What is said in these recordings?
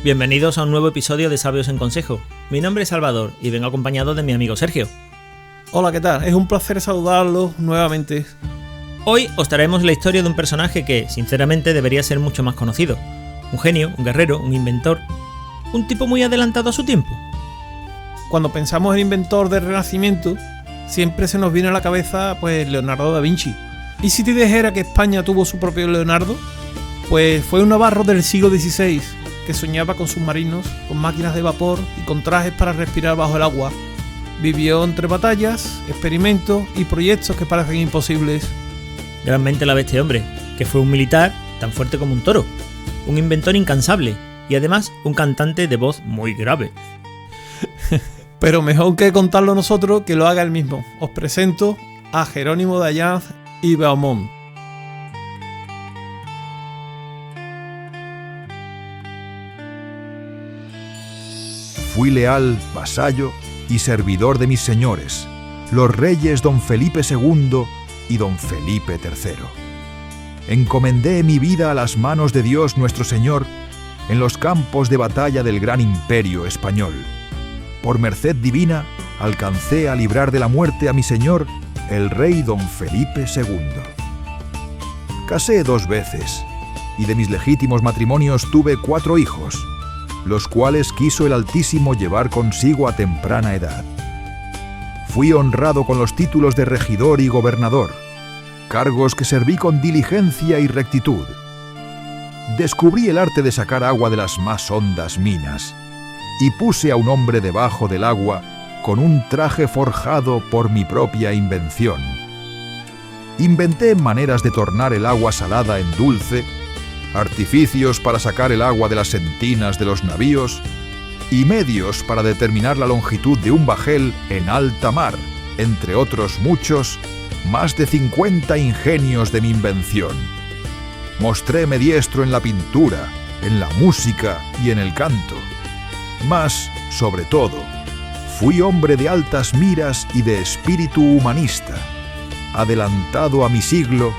Bienvenidos a un nuevo episodio de Sabios en Consejo. Mi nombre es Salvador y vengo acompañado de mi amigo Sergio. Hola, ¿qué tal? Es un placer saludarlos nuevamente. Hoy os traemos la historia de un personaje que, sinceramente, debería ser mucho más conocido. Un genio, un guerrero, un inventor, un tipo muy adelantado a su tiempo. Cuando pensamos en inventor del Renacimiento, siempre se nos viene a la cabeza pues Leonardo da Vinci. ¿Y si te dijera que España tuvo su propio Leonardo? Pues fue un navarro del siglo XVI que soñaba con submarinos, con máquinas de vapor y con trajes para respirar bajo el agua. Vivió entre batallas, experimentos y proyectos que parecen imposibles. Gran mente la ve este hombre, que fue un militar tan fuerte como un toro, un inventor incansable y además un cantante de voz muy grave. Pero mejor que contarlo nosotros, que lo haga él mismo. Os presento a Jerónimo de Allanz y Beaumont. Fui leal, vasallo y servidor de mis señores, los reyes don Felipe II y don Felipe III. Encomendé mi vida a las manos de Dios nuestro Señor en los campos de batalla del gran imperio español. Por merced divina, alcancé a librar de la muerte a mi señor, el rey don Felipe II. Casé 2 veces, y de mis legítimos matrimonios tuve 4 hijos, los cuales quiso el Altísimo llevar consigo a temprana edad. Fui honrado con los títulos de regidor y gobernador, cargos que serví con diligencia y rectitud. Descubrí el arte de sacar agua de las más hondas minas, y puse a un hombre debajo del agua con un traje forjado por mi propia invención. Inventé maneras de tornar el agua salada en dulce, artificios para sacar el agua de las sentinas de los navíos y medios para determinar la longitud de un bajel en alta mar, entre otros muchos, más de 50 ingenios de mi invención. Mostréme diestro en la pintura, en la música y en el canto. Mas, sobre todo, fui hombre de altas miras y de espíritu humanista, adelantado a mi siglo,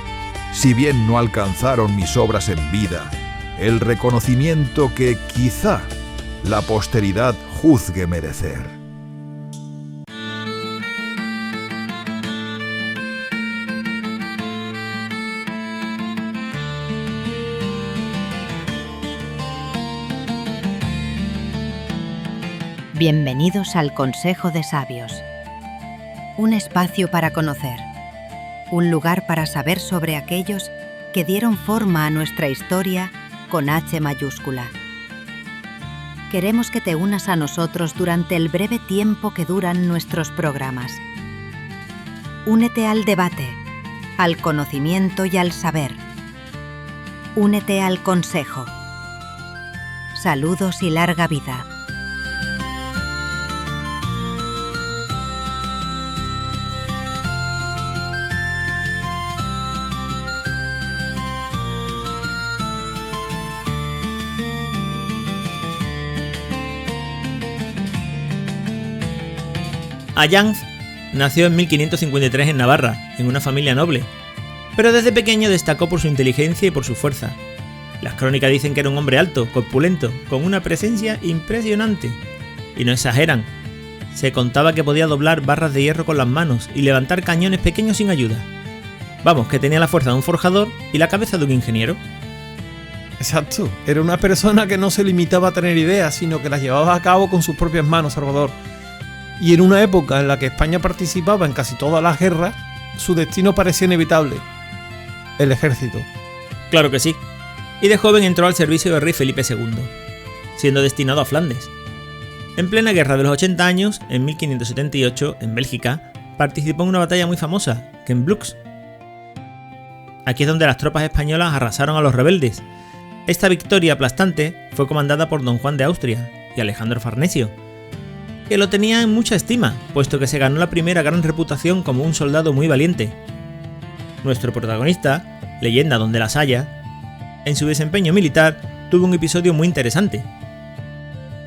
si bien no alcanzaron mis obras en vida el reconocimiento que quizá la posteridad juzgue merecer. Bienvenidos al Consejo de Sabios, un espacio para conocer, un lugar para saber sobre aquellos que dieron forma a nuestra historia con H mayúscula. Queremos que te unas a nosotros durante el breve tiempo que duran nuestros programas. Únete al debate, al conocimiento y al saber. Únete al consejo. Saludos y larga vida. Allanz nació en 1553 en Navarra, en una familia noble, pero desde pequeño destacó por su inteligencia y por su fuerza. Las crónicas dicen que era un hombre alto, corpulento, con una presencia impresionante. Y no exageran. Se contaba que podía doblar barras de hierro con las manos y levantar cañones pequeños sin ayuda. Vamos, que tenía la fuerza de un forjador y la cabeza de un ingeniero. Exacto, era una persona que no se limitaba a tener ideas, sino que las llevaba a cabo con sus propias manos, Salvador. Y en una época en la que España participaba en casi todas las guerras, su destino parecía inevitable: el ejército. Claro que sí. Y de joven entró al servicio del rey Felipe II, siendo destinado a Flandes. En plena guerra de los 80 años, en 1578, en Bélgica, participó en una batalla muy famosa, Gembloux. Aquí es donde las tropas españolas arrasaron a los rebeldes. Esta victoria aplastante fue comandada por don Juan de Austria y Alejandro Farnesio, que lo tenía en mucha estima, puesto que se ganó la primera gran reputación como un soldado muy valiente. Nuestro protagonista, leyenda donde las haya, en su desempeño militar tuvo un episodio muy interesante.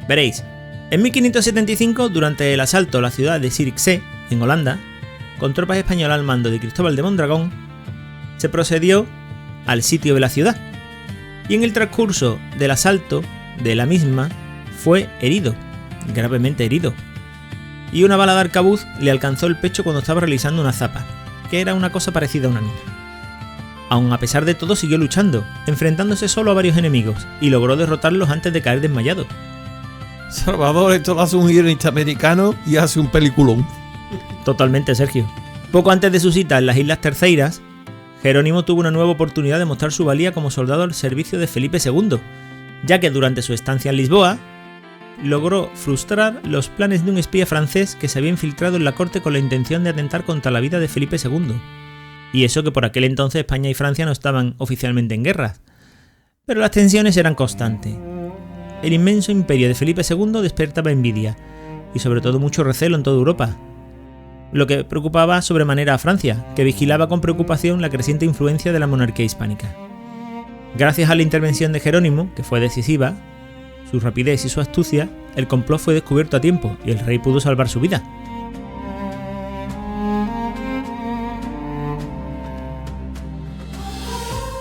Veréis, en 1575, durante el asalto a la ciudad de Zierikzee, en Holanda, con tropas españolas al mando de Cristóbal de Mondragón, se procedió al sitio de la ciudad, y en el transcurso del asalto de la misma fue herido, gravemente herido, y una bala de arcabuz le alcanzó el pecho cuando estaba realizando una zapa, que era una cosa parecida a una mina. Aun a pesar de todo siguió luchando, enfrentándose solo a varios enemigos, y logró derrotarlos antes de caer desmayado. Salvador, esto lo hace un guionista americano y hace un peliculón. Totalmente, Sergio. Poco antes de su cita en las Islas Terceiras, Jerónimo tuvo una nueva oportunidad de mostrar su valía como soldado al servicio de Felipe II, ya que durante su estancia en Lisboa logró frustrar los planes de un espía francés que se había infiltrado en la corte con la intención de atentar contra la vida de Felipe II. Y eso que por aquel entonces España y Francia no estaban oficialmente en guerra. Pero las tensiones eran constantes. El inmenso imperio de Felipe II despertaba envidia, y sobre todo mucho recelo en toda Europa, lo que preocupaba sobremanera a Francia, que vigilaba con preocupación la creciente influencia de la monarquía hispánica. Gracias a la intervención de Jerónimo, que fue decisiva, su rapidez y su astucia, el complot fue descubierto a tiempo y el rey pudo salvar su vida.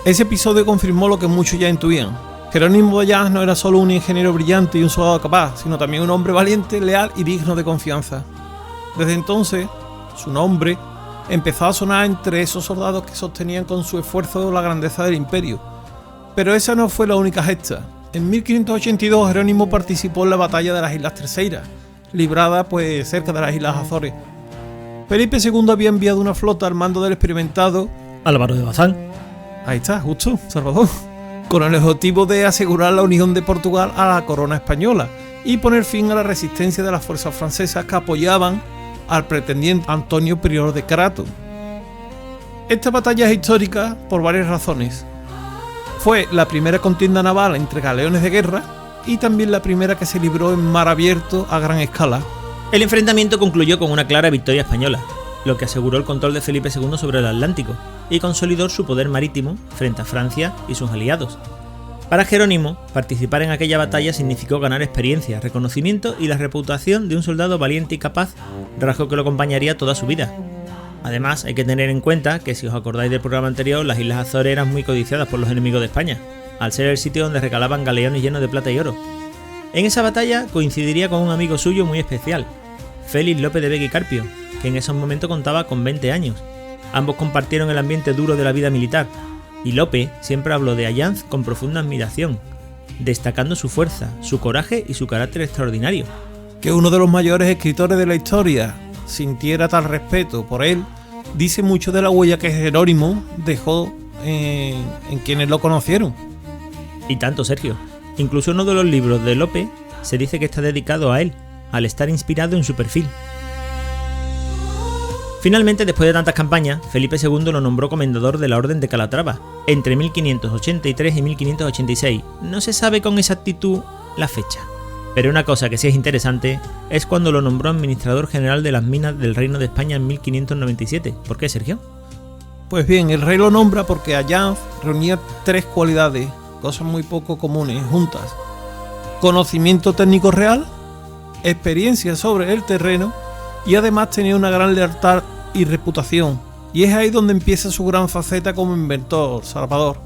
Ese episodio confirmó lo que muchos ya intuían. Jerónimo de Ayans no era solo un ingeniero brillante y un soldado capaz, sino también un hombre valiente, leal y digno de confianza. Desde entonces, su nombre empezó a sonar entre esos soldados que sostenían con su esfuerzo la grandeza del imperio. Pero esa no fue la única gesta. En 1582 Jerónimo participó en la batalla de las Islas Terceiras, librada cerca de las Islas Azores. Felipe II había enviado una flota al mando del experimentado Álvaro de Bazán. Ahí está, justo, Salvador. Con el objetivo de asegurar la unión de Portugal a la corona española y poner fin a la resistencia de las fuerzas francesas que apoyaban al pretendiente Antonio Prior de Crato. Esta batalla es histórica por varias razones. Fue la primera contienda naval entre galeones de guerra y también la primera que se libró en mar abierto a gran escala. El enfrentamiento concluyó con una clara victoria española, lo que aseguró el control de Felipe II sobre el Atlántico y consolidó su poder marítimo frente a Francia y sus aliados. Para Jerónimo, participar en aquella batalla significó ganar experiencia, reconocimiento y la reputación de un soldado valiente y capaz, rasgo que lo acompañaría toda su vida. Además, hay que tener en cuenta que, si os acordáis del programa anterior, las Islas Azores eran muy codiciadas por los enemigos de España, al ser el sitio donde recalaban galeones llenos de plata y oro. En esa batalla coincidiría con un amigo suyo muy especial, Félix López de Vega y Carpio, que en esos momentos contaba con 20 años. Ambos compartieron el ambiente duro de la vida militar, y Lope siempre habló de Ayans con profunda admiración, destacando su fuerza, su coraje y su carácter extraordinario. Que uno de los mayores escritores de la historia sintiera tal respeto por él, dice mucho de la huella que Jerónimo dejó en quienes lo conocieron. Y tanto, Sergio. Incluso uno de los libros de Lope se dice que está dedicado a él, al estar inspirado en su perfil. Finalmente, después de tantas campañas, Felipe II lo nombró comendador de la Orden de Calatrava, entre 1583 y 1586. No se sabe con exactitud la fecha, pero una cosa que sí es interesante es cuando lo nombró administrador general de las minas del Reino de España en 1597. ¿Por qué, Sergio? Pues bien, el rey lo nombra porque Ayans reunía tres cualidades, cosas muy poco comunes, juntas: conocimiento técnico real, experiencia sobre el terreno y además tenía una gran lealtad y reputación. Y es ahí donde empieza su gran faceta como inventor, Salvador.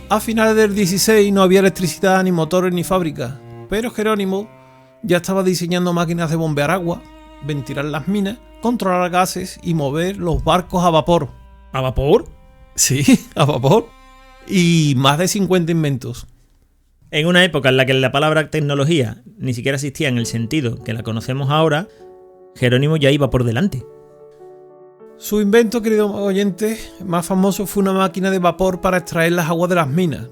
A finales del 16 no había electricidad, ni motores, ni fábricas, pero Jerónimo ya estaba diseñando máquinas de bombear agua, ventilar las minas, controlar gases y mover los barcos a vapor. ¿A vapor? Sí, a vapor. Y más de 50 inventos. En una época en la que la palabra tecnología ni siquiera existía en el sentido que la conocemos ahora, Jerónimo ya iba por delante. Su invento, querido oyente, más famoso fue una máquina de vapor para extraer las aguas de las minas.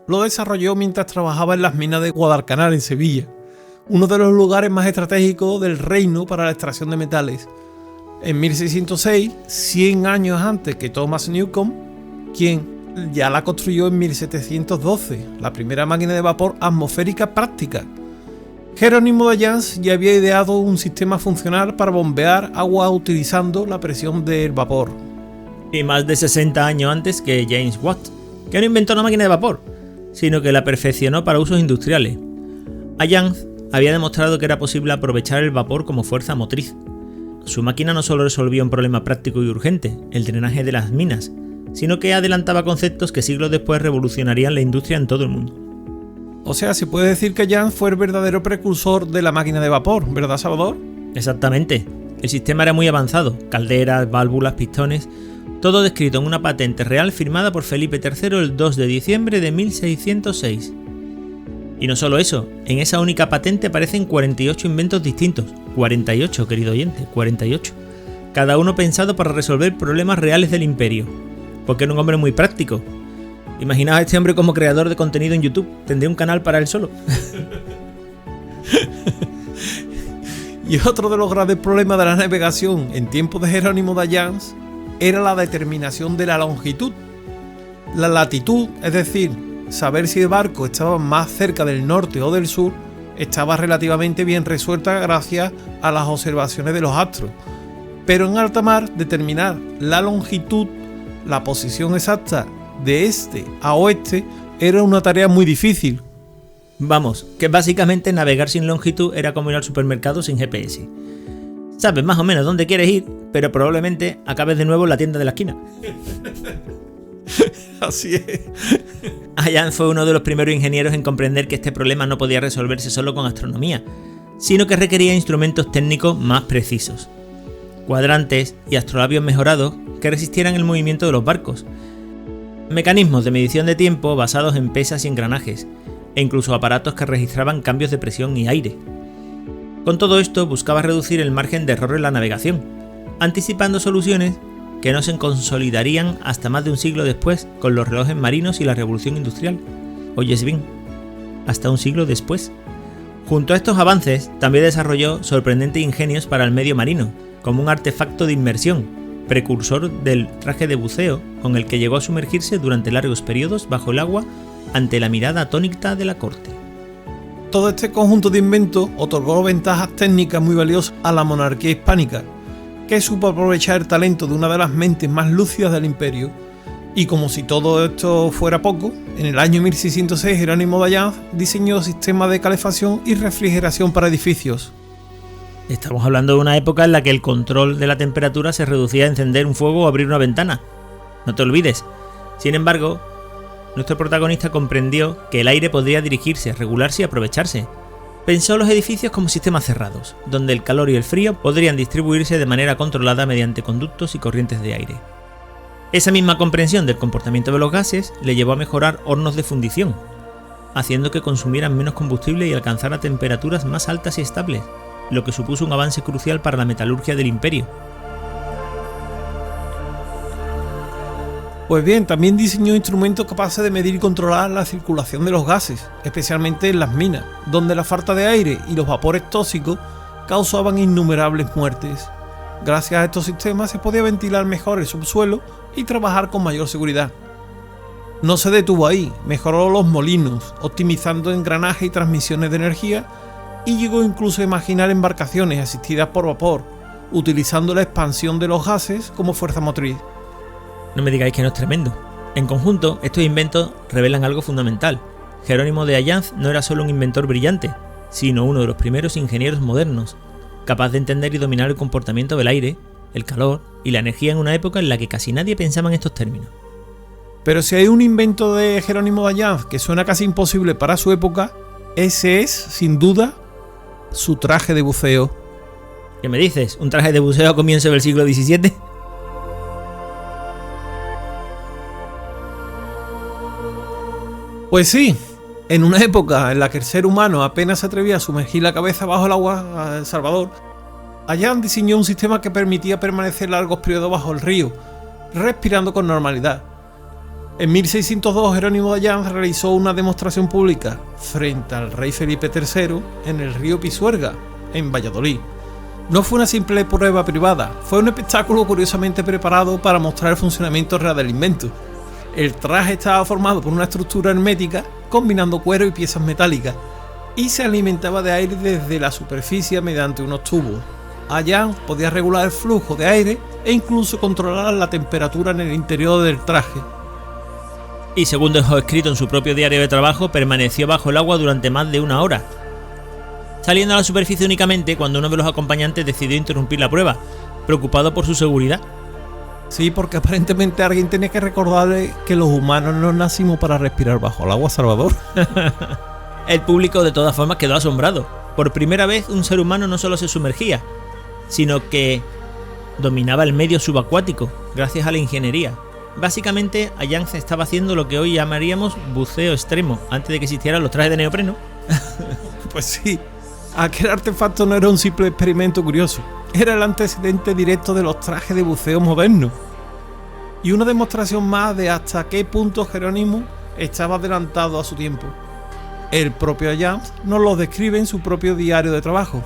Lo desarrolló mientras trabajaba en las minas de Guadalcanal, en Sevilla, uno de los lugares más estratégicos del reino para la extracción de metales. En 1606, 100 años antes que Thomas Newcomen, quien ya la construyó en 1712, la primera máquina de vapor atmosférica práctica. Jerónimo de Ayans ya había ideado un sistema funcional para bombear agua utilizando la presión del vapor. Y más de 60 años antes que James Watt, que no inventó una máquina de vapor, sino que la perfeccionó para usos industriales. Ayans había demostrado que era posible aprovechar el vapor como fuerza motriz. Su máquina no solo resolvía un problema práctico y urgente, el drenaje de las minas, sino que adelantaba conceptos que siglos después revolucionarían la industria en todo el mundo. O sea, se puede decir que Jan fue el verdadero precursor de la máquina de vapor, ¿verdad, Salvador? Exactamente. El sistema era muy avanzado, calderas, válvulas, pistones, todo descrito en una patente real firmada por Felipe III el 2 de diciembre de 1606. Y no solo eso, en esa única patente aparecen 48 inventos distintos. 48, querido oyente, 48. Cada uno pensado para resolver problemas reales del imperio. Porque era un hombre muy práctico. Imaginaos a este hombre como creador de contenido en YouTube. Tendría un canal para él solo. Y otro de los grandes problemas de la navegación en tiempos de Jerónimo de Ayans era la determinación de la longitud. La latitud, es decir, saber si el barco estaba más cerca del norte o del sur, estaba relativamente bien resuelta gracias a las observaciones de los astros. Pero en alta mar, determinar la longitud, la posición exacta de este a oeste, era una tarea muy difícil. Vamos, que básicamente navegar sin longitud era como ir al supermercado sin GPS. Sabes más o menos dónde quieres ir, pero probablemente acabes de nuevo en la tienda de la esquina. Así es. Ayans fue uno de los primeros ingenieros en comprender que este problema no podía resolverse solo con astronomía, sino que requería instrumentos técnicos más precisos. Cuadrantes y astrolabios mejorados que resistieran el movimiento de los barcos. Mecanismos de medición de tiempo basados en pesas y engranajes, e incluso aparatos que registraban cambios de presión y aire. Con todo esto buscaba reducir el margen de error en la navegación, anticipando soluciones que no se consolidarían hasta más de un siglo después con los relojes marinos y la revolución industrial. Oyes bien, hasta un siglo después. Junto a estos avances, también desarrolló sorprendentes ingenios para el medio marino, como un artefacto de inmersión, precursor del traje de buceo, con el que llegó a sumergirse durante largos periodos bajo el agua ante la mirada atónita de la corte. Todo este conjunto de inventos otorgó ventajas técnicas muy valiosas a la monarquía hispánica, que supo aprovechar el talento de una de las mentes más lúcidas del imperio. Y como si todo esto fuera poco, en el año 1606 Jerónimo de Ayans diseñó sistemas de calefacción y refrigeración para edificios. Estamos hablando de una época en la que el control de la temperatura se reducía a encender un fuego o abrir una ventana. No te olvides. Sin embargo, nuestro protagonista comprendió que el aire podría dirigirse, regularse y aprovecharse. Pensó los edificios como sistemas cerrados, donde el calor y el frío podrían distribuirse de manera controlada mediante conductos y corrientes de aire. Esa misma comprensión del comportamiento de los gases le llevó a mejorar hornos de fundición, haciendo que consumieran menos combustible y alcanzaran temperaturas más altas y estables, lo que supuso un avance crucial para la metalurgia del imperio. Pues bien, también diseñó instrumentos capaces de medir y controlar la circulación de los gases, especialmente en las minas, donde la falta de aire y los vapores tóxicos causaban innumerables muertes. Gracias a estos sistemas se podía ventilar mejor el subsuelo y trabajar con mayor seguridad. No se detuvo ahí, mejoró los molinos, optimizando engranajes y transmisiones de energía, y llegó incluso a imaginar embarcaciones asistidas por vapor, utilizando la expansión de los gases como fuerza motriz. No me digáis que no es tremendo. En conjunto, estos inventos revelan algo fundamental. Jerónimo de Ayans no era solo un inventor brillante, sino uno de los primeros ingenieros modernos, capaz de entender y dominar el comportamiento del aire, el calor y la energía en una época en la que casi nadie pensaba en estos términos. Pero si hay un invento de Jerónimo de Ayans que suena casi imposible para su época, ese es, sin duda, su traje de buceo. ¿Qué me dices? ¿Un traje de buceo a comienzos del siglo XVII? Pues sí, en una época en la que el ser humano apenas se atrevía a sumergir la cabeza bajo el agua, El Salvador, Ayans diseñó un sistema que permitía permanecer largos periodos bajo el río, respirando con normalidad. En 1602 Jerónimo de Ayans realizó una demostración pública frente al rey Felipe III en el río Pisuerga, en Valladolid. No fue una simple prueba privada, fue un espectáculo curiosamente preparado para mostrar el funcionamiento real del invento. El traje estaba formado por una estructura hermética combinando cuero y piezas metálicas y se alimentaba de aire desde la superficie mediante unos tubos. Ayans podía regular el flujo de aire e incluso controlar la temperatura en el interior del traje. Y según dejó escrito en su propio diario de trabajo, permaneció bajo el agua durante más de una hora, saliendo a la superficie únicamente cuando uno de los acompañantes decidió interrumpir la prueba, preocupado por su seguridad. Sí, porque aparentemente alguien tenía que recordarle que los humanos no nacimos para respirar bajo el agua, Salvador. El público de todas formas quedó asombrado. Por primera vez un ser humano no solo se sumergía, sino que dominaba el medio subacuático gracias a la ingeniería. Básicamente, Ayance estaba haciendo lo que hoy llamaríamos buceo extremo, antes de que existieran los trajes de neopreno. Pues sí, aquel artefacto no era un simple experimento curioso, era el antecedente directo de los trajes de buceo modernos. Y una demostración más de hasta qué punto Jerónimo estaba adelantado a su tiempo. El propio Ayance nos lo describe en su propio diario de trabajo.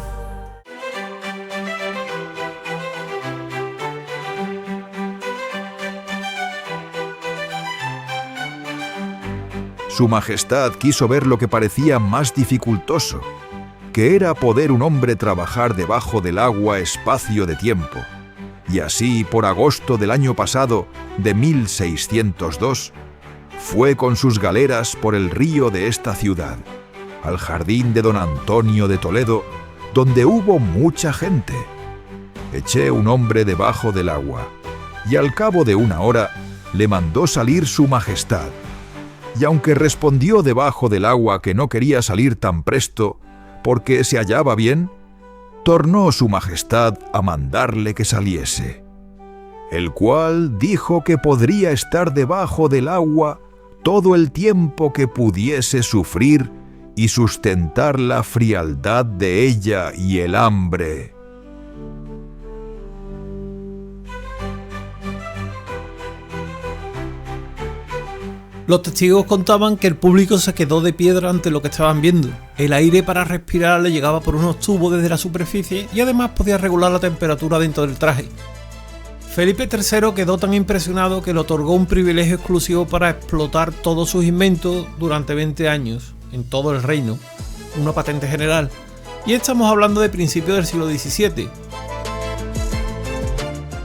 Su Majestad quiso ver lo que parecía más dificultoso, que era poder un hombre trabajar debajo del agua espacio de tiempo. Y así, por agosto del año pasado, de 1602, fue con sus galeras por el río de esta ciudad, al jardín de don Antonio de Toledo, donde hubo mucha gente. Eché un hombre debajo del agua, y al cabo de una hora le mandó salir su Majestad. Y aunque respondió debajo del agua que no quería salir tan presto, porque se hallaba bien, tornó su Majestad a mandarle que saliese, el cual dijo que podría estar debajo del agua todo el tiempo que pudiese sufrir y sustentar la frialdad de ella y el hambre. Los testigos contaban que el público se quedó de piedra ante lo que estaban viendo. El aire para respirar le llegaba por unos tubos desde la superficie y además podía regular la temperatura dentro del traje. Felipe III quedó tan impresionado que le otorgó un privilegio exclusivo para explotar todos sus inventos durante 20 años, en todo el reino, una patente general. Y estamos hablando de principios del siglo XVII.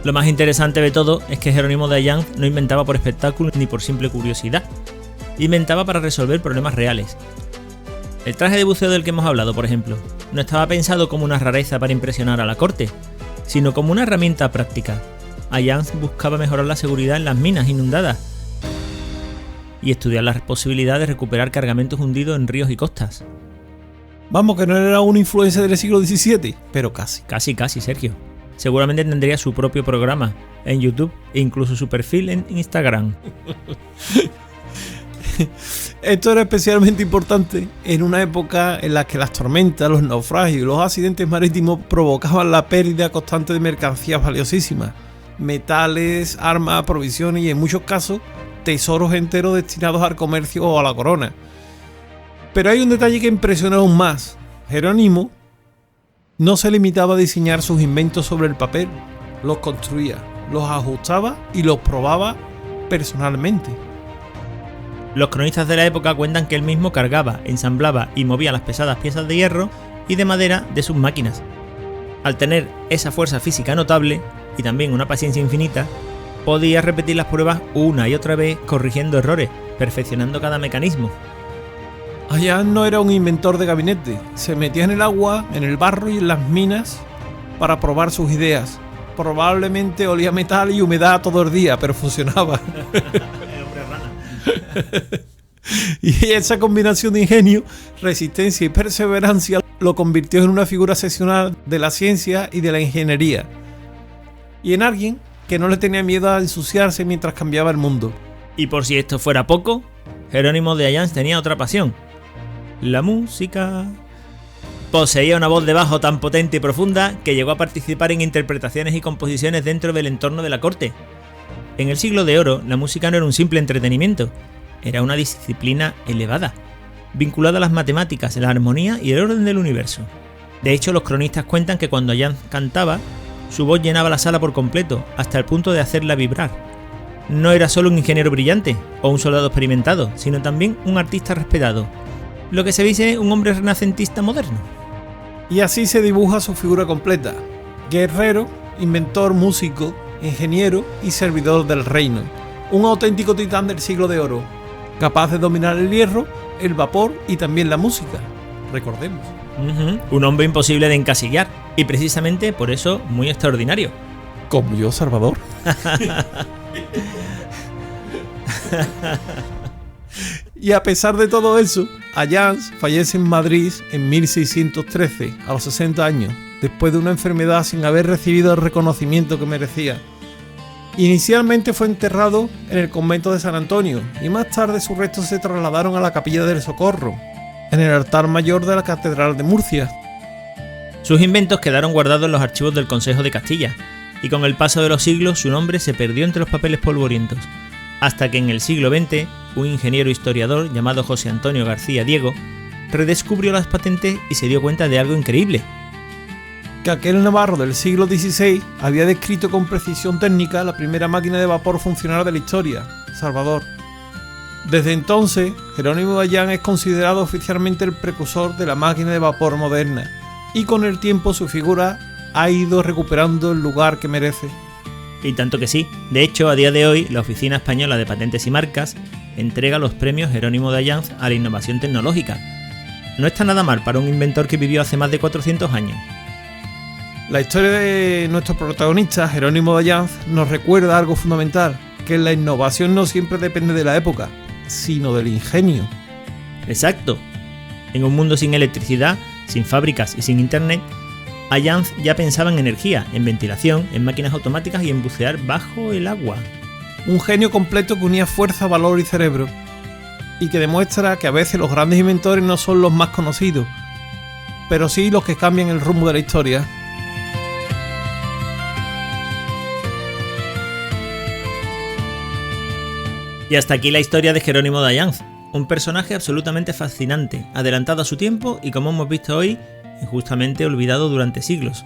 Lo más interesante de todo es que Jerónimo de Ayance no inventaba por espectáculo ni por simple curiosidad. Inventaba para resolver problemas reales. El traje de buceo del que hemos hablado, por ejemplo, no estaba pensado como una rareza para impresionar a la corte, sino como una herramienta práctica. Ayance buscaba mejorar la seguridad en las minas inundadas y estudiar las posibilidades de recuperar cargamentos hundidos en ríos y costas. Vamos, que no era una influencia del siglo XVII, pero casi. Casi, Sergio. Seguramente tendría su propio programa en YouTube e incluso su perfil en Instagram. Esto era especialmente importante en una época en la que las tormentas, los naufragios y los accidentes marítimos provocaban la pérdida constante de mercancías valiosísimas, metales, armas, provisiones y en muchos casos tesoros enteros destinados al comercio o a la corona. Pero hay un detalle que impresiona aún más. Jerónimo no se limitaba a diseñar sus inventos sobre el papel, los construía, los ajustaba y los probaba personalmente. Los cronistas de la época cuentan que él mismo cargaba, ensamblaba y movía las pesadas piezas de hierro y de madera de sus máquinas. Al tener esa fuerza física notable y también una paciencia infinita, podía repetir las pruebas una y otra vez corrigiendo errores, perfeccionando cada mecanismo. Ayance no era un inventor de gabinete, se metía en el agua, en el barro y en las minas para probar sus ideas. Probablemente olía metal y humedad todo el día, pero funcionaba. Y esa combinación de ingenio, resistencia y perseverancia lo convirtió en una figura excepcional de la ciencia y de la ingeniería. Y en alguien que no le tenía miedo a ensuciarse mientras cambiaba el mundo. Y por si esto fuera poco, Jerónimo de Ayance tenía otra pasión: la música. Poseía una voz de bajo tan potente y profunda que llegó a participar en interpretaciones y composiciones dentro del entorno de la corte. En el siglo de oro, la música no era un simple entretenimiento, era una disciplina elevada, vinculada a las matemáticas, la armonía y el orden del universo. De hecho, los cronistas cuentan que cuando Ayance cantaba, su voz llenaba la sala por completo, hasta el punto de hacerla vibrar. No era solo un ingeniero brillante o un soldado experimentado, sino también un artista respetado, lo que se dice un hombre renacentista moderno. Y así se dibuja su figura completa: guerrero, inventor, músico, ingeniero y servidor del reino. Un auténtico titán del siglo de oro, capaz de dominar el hierro, el vapor y también la música, recordemos. Un hombre imposible de encasillar y precisamente por eso muy extraordinario. Como yo, Salvador. Y a pesar de todo eso, Ayans fallece en Madrid en 1613, a los 60 años, después de una enfermedad sin haber recibido el reconocimiento que merecía. Inicialmente fue enterrado en el convento de San Antonio y más tarde sus restos se trasladaron a la Capilla del Socorro, en el altar mayor de la Catedral de Murcia. Sus inventos quedaron guardados en los archivos del Consejo de Castilla, y con el paso de los siglos su nombre se perdió entre los papeles polvorientos, hasta que en el siglo XX un ingeniero historiador llamado José Antonio García Diego redescubrió las patentes y se dio cuenta de algo increíble: que aquel navarro del siglo XVI había descrito con precisión técnica la primera máquina de vapor funcional de la historia, Salvador. Desde entonces, Jerónimo de Ayans es considerado oficialmente el precursor de la máquina de vapor moderna, y con el tiempo su figura ha ido recuperando el lugar que merece. Y tanto que sí. De hecho, a día de hoy, la Oficina Española de Patentes y Marcas entrega los premios Jerónimo de Ayans a la innovación tecnológica. No está nada mal para un inventor que vivió hace más de 400 años. La historia de nuestro protagonista, Jerónimo de Ayans, nos recuerda algo fundamental, que la innovación no siempre depende de la época, sino del ingenio. Exacto. En un mundo sin electricidad, sin fábricas y sin internet, Ayans ya pensaba en energía, en ventilación, en máquinas automáticas y en bucear bajo el agua. Un genio completo que unía fuerza, valor y cerebro, y que demuestra que a veces los grandes inventores no son los más conocidos, pero sí los que cambian el rumbo de la historia. Y hasta aquí la historia de Jerónimo de Ayans, un personaje absolutamente fascinante, adelantado a su tiempo y, como hemos visto hoy, injustamente olvidado durante siglos.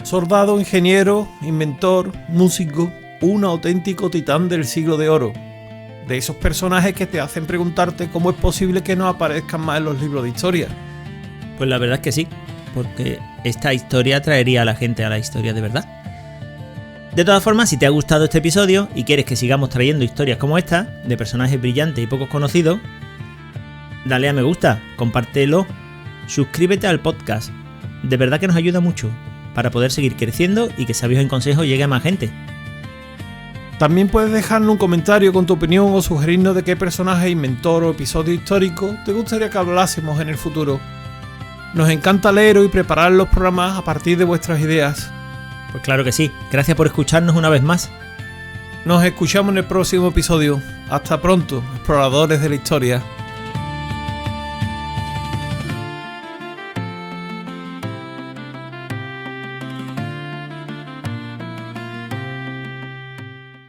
Soldado, ingeniero, inventor, músico, un auténtico titán del siglo de oro. De esos personajes que te hacen preguntarte cómo es posible que no aparezcan más en los libros de historia. Pues la verdad es que sí, porque esta historia traería a la gente a la historia de verdad. De todas formas, si te ha gustado este episodio y quieres que sigamos trayendo historias como esta, de personajes brillantes y pocos conocidos, dale a me gusta, compártelo, suscríbete al podcast. De verdad que nos ayuda mucho para poder seguir creciendo y que Sabios en Consejo llegue a más gente. También puedes dejarnos un comentario con tu opinión o sugerirnos de qué personaje, inventor o episodio histórico te gustaría que hablásemos en el futuro. Nos encanta leer y preparar los programas a partir de vuestras ideas. Pues claro que sí. Gracias por escucharnos una vez más. Nos escuchamos en el próximo episodio. Hasta pronto, exploradores de la historia.